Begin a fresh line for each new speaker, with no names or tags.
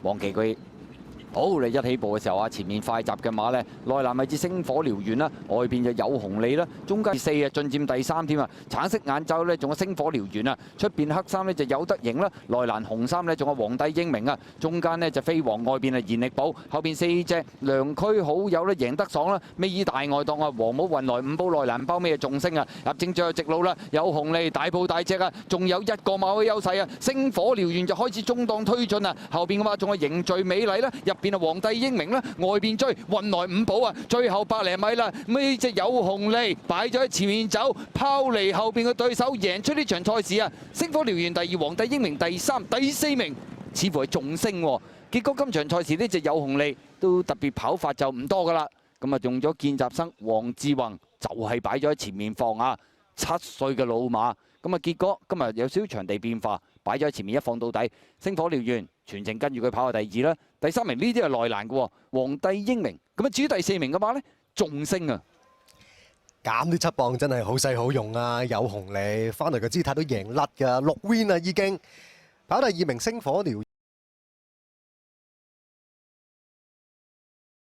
黃旗佢。好，你一起步嘅時候啊，前面快閘嘅馬咧，內欄位置星火燎原啦，外邊就有紅利啦，中間4啊進佔第3添啊，橙色眼罩咧仲有星火燎原啊，出邊黑衫咧就有得贏啦，內欄紅衫咧仲有皇帝英明啊，中間呢就飛黃，外邊係賢力寶，後邊4隻良區好友咧贏得爽啦，尾二大外檔啊，黃帽運來5寶內欄包尾啊仲升啊，入正最後直路啦，有紅利大步大隻啊，仲有1個馬嘅優勢啊，星火燎原就開始中檔推進啊，後邊嘅話仲係凝聚美麗啦，入邊啊皇帝英明啦，外邊追運來5寶啊，最後100零米啦，呢隻有紅利擺咗喺前面走，拋離後邊嘅對手贏出呢場賽事啊！星火燎原第2，皇帝英明第3，第4名似乎係仲升喎。結果今場賽事呢隻有紅利都特別跑法就唔多噶啦，咁啊用咗見習生黃志宏就係擺咗喺前面放啊，7歲嘅老馬，咁啊結果今日有少少場地變化，擺咗喺前面一放到底，星火燎原全程跟住佢跑到第2啦，第3名呢啲係內欄嘅喎，皇帝英明，咁啊至於第4名嘅馬呢，仲升啊！
減啲7磅真係好細好用啊！有紅利，翻嚟個姿態都贏甩㗎，6 win 啊已經。跑第2名星火燎